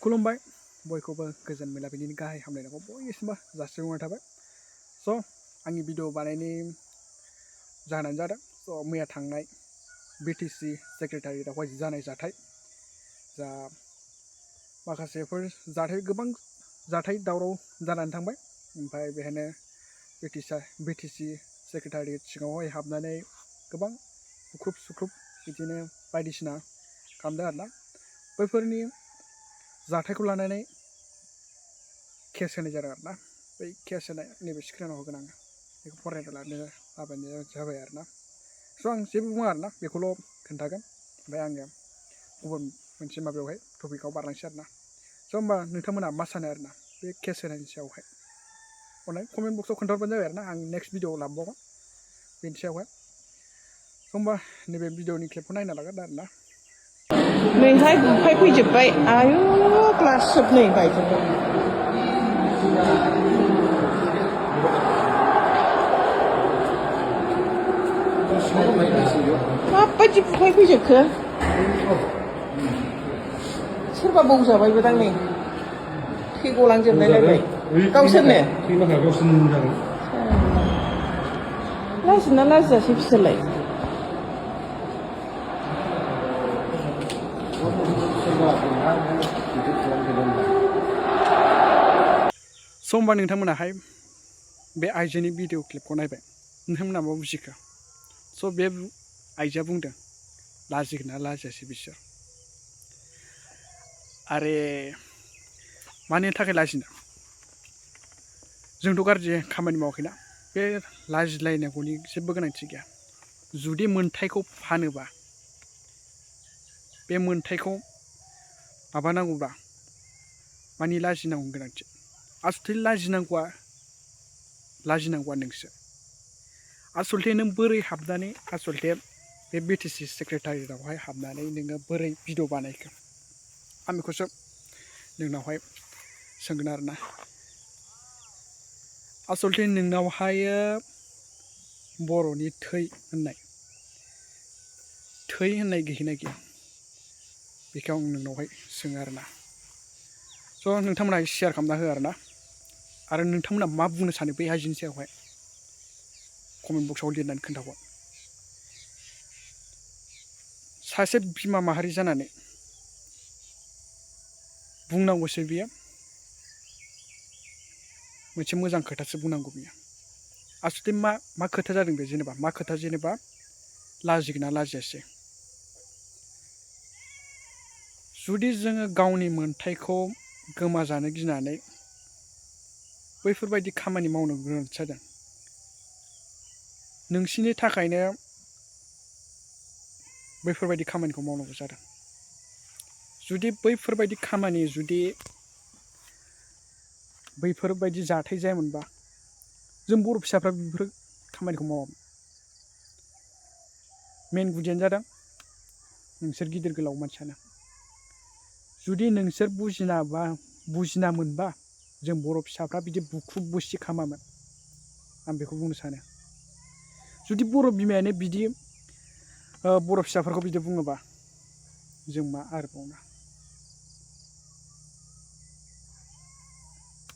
खुलुमबाय बयखौबो गोजोन मोनाबिलिनि गाहाय हामलायनायखौ बयनिसिमबो जासिहरनाय थाबाय। आंनि भिडिअ बानायनायनि जाहोनानो जादों मैया थांनाय BTC सेक्रेटारियाटआवहाय जानाय जाथाय जा माखासेफोर जाथाय गोबां जाथाय दावराव जानानै थांबाय। ओमफ्राय बेहायनो BTC सेक्रेटारियाट सिङावहाय हाबनानै गोबां बुख्रुब सुख्रुब बिदिनो बायदिसिना खालामदों आरोना। बैफोरनि जाथायखौ लानानै केस होनाय जादों आरोना। बै केस होनाय नैबे स्क्रिनाव होगोन आङो, बेखौ फरायना लाबानो जाबाय आरोना। आं जेबो बुङा आरोना, बेखौल' खोन्थागोन। ओमफ्राय आङो गुबुन मोनसे माबायावहाय टपिकआव बारलांसै आरोना। होमबा नोंथांमोना मा सानो आरोना बे केस होनायनि सायावहाय अनलाइन कमेन्ट बक्सआव खोन्थाहरबानो जाबाय आरोना। आं नेक्स्ट भिडिअ लाबोबावगोन बेनि सायावहाय। होमबा नैबे भिडिअनि क्लिपखौ नायना लागोन आरोना। नैहाय बुफाय फैजोब्बाय, आयु ग्लास जोबनै बायजोब्बाय। माबायदि बुफाय फैजोबखो? सोरबा बौजाबायबो दां नै, थै गलांजोबलायलायबाय। गावसोरनो लाजिना लाजियासै बिसोरलाय? होमबा नोंथांमोनाहाय बे आइजोनि भिडिअ क्लिपखौ नायबाय, नोंथांमोना मा बुजिखो? बे आइजोआ बुंदों लाजिगोन ना लाजियासै बिसोर? आरे मानि थाखाय लाजिनो? जोंथ' गाज्रि खामानि मावाखैना। बे लाजिलायनांगौनि जेबो गोनांथि गैया। जुदि मोन्थायखौ फानोबा, बे मोन्थायखौ माबानांगौबा मानि लाजिनांगौ गोनांथि? आसलथे लाजिनांगौआ नोंसो। आसलथे नों बोरै हाबनानै बे BTC सेक्रेटारियाटआवहाय हाबनानै नोङो बोरै भिडिअ बानायखो? आं बेखौसो नोंनावहाय सोंगोन आरोना। आसलथे नोंनावहाय बर'नि थै होननाय गैगोना गैया? बेखौ आं नोंनावहाय सोङो आरोना। नोंथांमोना शेयार खालामना हो आरोना। आरो नोंथांमोना मा बुंनो सानो बे आइजोनि सायावहाय कमेन्ट बक्सआव लिरनानै खोन्थाहर। सासे बिमा माहारि जानानै बुंनांगौसो बियो, मोनसे मोजां खोथासो बुंनांगौ बियो। आसलथे मा खोथा जादों बे? मा खोथा जेनेबा लाजिगोन ना लाजियासै? जुदि जोङो गावनि मोन्थायखौ गोमाजानो गिनानै बैफोरबायदि खामानि मावनो गोनांथि जादों, नोंसिनि थाखायनो बैफोरबायदि खामानिखौ मावनांगौ जादों। जुदि बैफोरबायदि जाथाय जायामोनबा जों बर' फिसाफ्रा बेफोर खामानिखौ मावामोन। मेन गुदियानो जादों नोंसोर गिदिर गोलाव मानसियानो। जुदि नोंसोर बुजिना मोनबा जों बर' फिसाफ्रा बिदि बुख्रुब बुसि खालामामोन, आं बेखौ बुंनो सानो। जुदि बर' बिमायानो बिदि बर' फिसाफोरखौ बिदि बुङोबा जों मा आरोबावनो?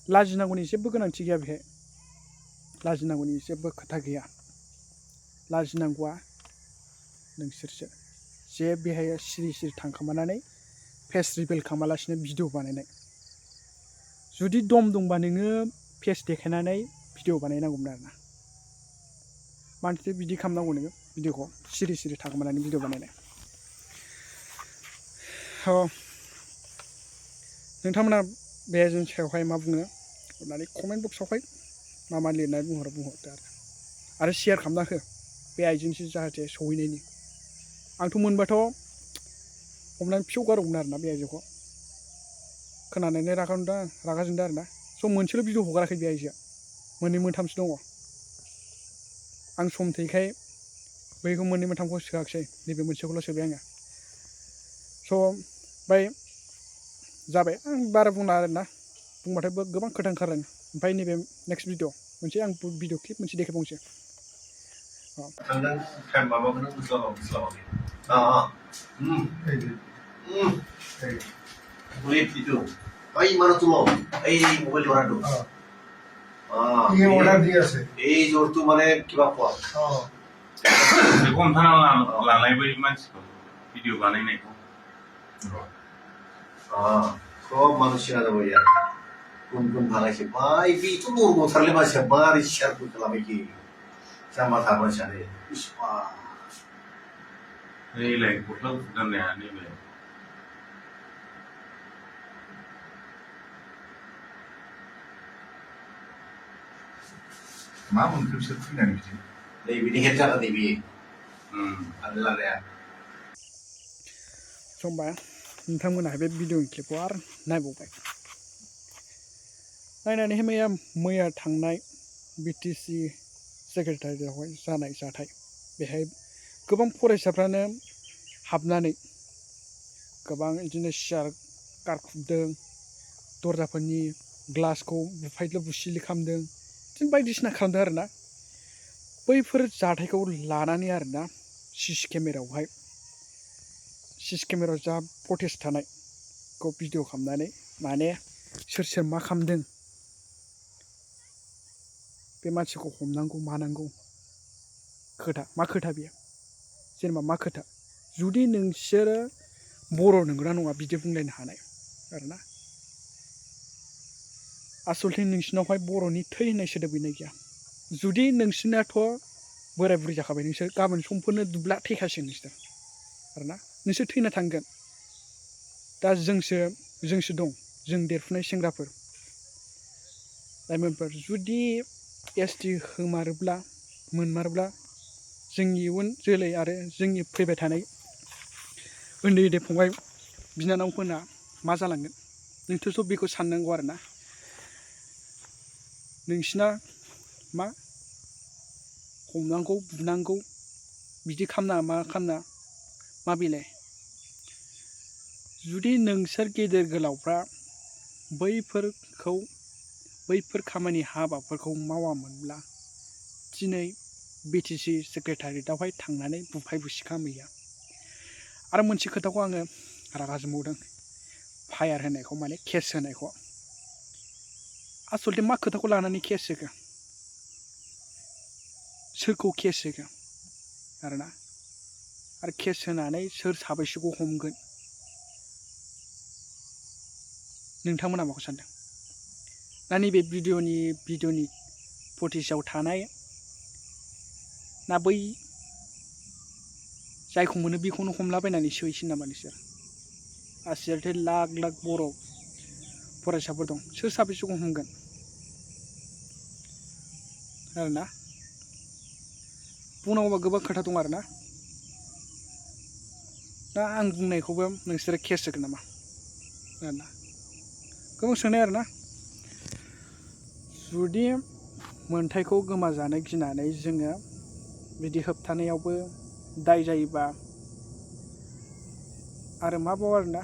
लाजिनांगौनि जेबो गोनांथि गैया बेहाय। लाजिनांगौनि जेबो खोथा गैया। लाजिनांगौआ नोंसोरसो, जे बेहाय सिरि थांखोमानानै फेस रिभिल खालामालासिनो भिडिअ बानायनाय। जुदि दम दंबा नोङो फेस देखायनानै भिडिअ बानायनांगौमोन आरोना। मानोथो बिदि खालामनांगौ नोङो भिडिअखौ सिरि थाखोमानानै भिडिअ बानायनाय? नोंथांमोना बे आइजोनि सायावहाय मा बुङो अननानै कमेन्ट बक्सआवहाय मा लिरनानै बुंहरदो आरो शेयार खालामना हो बे आइजोनिसिम जाहाथे सहैनायनि। आंथ' मोनबाथ' हमनानै फिसौ गारगौमोन आरोना बे आइजोखौ। खोनानानै रागा जोंदों आरोना। मोनसेल' भिडिअ हगाराखै बे आइजोआ, मोननै मोनथामसो दङ। आं सम थैखाय बैखौ मोननै मोनथामखौ सोआखिसै, नैबे मोनसेखौल' सोबाय आङो। ओमफ्राय जाबाय, आं बारा बुंला आरोना। बुंबाथाय गोबां खोथा ओंखारो। ओमफ्राय नैबे नेक्स्ट भिडिअ मोनसे आं भिडिअ क्लिप मोनसे देखायबावनोसै। Boleh itu. Ay mana tu mau? Ay mobile orang tu. ये ऑर्डर दिया से এই জোর তো মানে কিবা কোৱা बेखौ हमथाना लानायबो मानसिखौ भिडिअ बानायनायखौ সব মানুষ চেনা যাবো ইয়ার কোন কোন ভালাইছে ভাই বিটো নরমথারলে মাসে মারি শেয়ার করতে লামে কি জামা থাকবে সাথে পুষ্পা नैलाय गस्ला गुफुर गाननाया नैलाय मा मोनखो बिसोर फैनानै बिदि नैबेनि हेड जाना नैबे आरो लानाया समबा नोंथांमोनहा बे भिडिअनि क्लिपखौ आरो नायबावबाय नायनानैहाय मैया थांनाय BTC सेक्रेटारियावहाय जानाय जाथाय बेहाय गोबां फरायसाफ्रानो हाबनानै गोबां बिदिनो सियार गारखुबदों दरजाफोरनि ग्लासखौ बुफायद्लो बुसिलि खालामदों बिदिनो बायदिसिना खालामदों आरोना बैफोर जाथायखौ लानानै आरोना CC केमेरायावहाय CC केमेरायाव जा फटेज थानायखौ भिडिअ खालामनानै माने सोर सोर मा खालामदों बे मानसिखौ हमनांगौ मानांगौ मा खोथा बेयो जेनेबा मा खोथा जुदि नोंसोरो बर' नंगौना नङा बिदि बुंलायनो हानाय आरोना आसलथे नोंसिनावहाय बर'नि थै होननाय सोदोब गैनाय गैया जुदि नोंसिनाथ' बोराय बुरै जाखाबाय नोंसोर गाबोन समफोरनो दुब्ला थैखासिगोन नोंसोर आरोना नोंसोर थैना थांगोन दा जोंसो दं जों देरफुनाय सेंग्राफोर लाइमोनफोर जुदि ST होमारोब्ला मोनमारोब्ला जोंनि इयुन जोलै आरो जोंनि फैबाय थानाय उन्दै उन्दै फंबाय बिनानावफोरना मा जालांगोन नोंथोरथ' बेखौ साननांगौ आरोना नोंसिना मा हमनांगौ बुनांगौ बिदि खालामना मा खालामना मा बिलाय जुदि नोंसोर गेदेर गोलावफ्रा बैफोर खामानि हाबाफोरखौ मावामोनब्ला दिनै BTC सेक्रेटारियाटआवहाय थांनानै बुफाय बुसि खालामहैया आरो मोनसे खोथाखौ आङो रागा जोंबावदों FIR होनायखौ माने केस होनायखौ आसलथे मा खोथाखौ लानानै केस होखो सोरखौ केस होखो आरोना आरो केस होनानै सोर साबैसेखौ हमगोन नोंथांमोना माखौ सानदों ना नैबे भिडिअनि फटेजाव थानाय ना बै जायखौ मोनो बेखौनो हमलाबायनानै सोहैसिन नामा नोंसोर आसलथे लाख लाख बर' फरायसाफोर दं सोर साबैसेखौ हमगोन आरोना बुंनांगौबा गोबां खोथा दं आरोना दा आं बुंनायखौबो नोंसोरो केस होगोन नामा आरोना गोबां सोंनाय आरोना जुदि मोन्थाइखौ गोमाजानो गिनानै जोङो बिदि होबथानायावबो दाय जायोबा आरो माबाव आरोना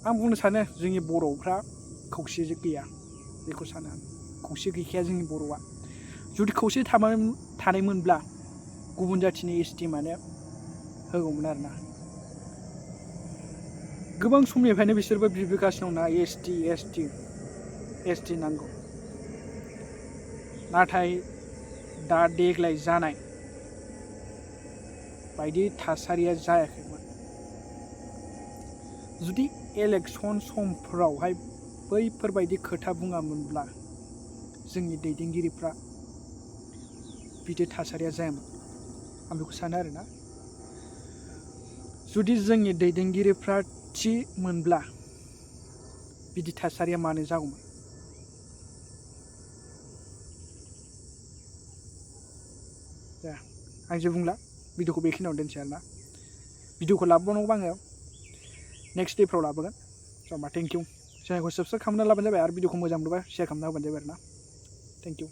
आं बुंनो सानो जोंनि बर'फ्रा खौसे गैया बेखौ सानो आं खौसे गैखाया जोंनि बर'आ जुदि खौसे थानायमोनब्ला गुबुन जाथिनि ST माने होगौमोन आरोना गोबां समनिफ्रायनो बिसोरबो बिबोगासिनो दंना ST नांगौ नाथाय दा देग्लाय जानाय बायदि थासारिया जायाखैमोन जुदि इलेक्सन समफोरावहाय बैफोरबायदि खोथा बुङामोनब्ला जोंनि दैदेनगिरिफ्रा बिदि थासारिया जायामोन आं बेखौ सानो आरोना जुदि जोंनि दैदेनगिरिफ्रा थि मोनब्ला बिदि थासारिया मानो जागौमोन आं जे बुंला भिडिअखौ बेखिनियाव दोनसै आरोना भिडिअखौ लाबोबावनांगौबा आङो नेक्स्ट डेफ्राव लाबोगोन स' होमबा थेंक इउ चेनेलखौ साबस्क्राइब खालामना लाबानो जाबाय आरो भिडिअखौ मोजां मोनोबा शेयार खालामना होबानो जाबाय आरोना थेंक इउ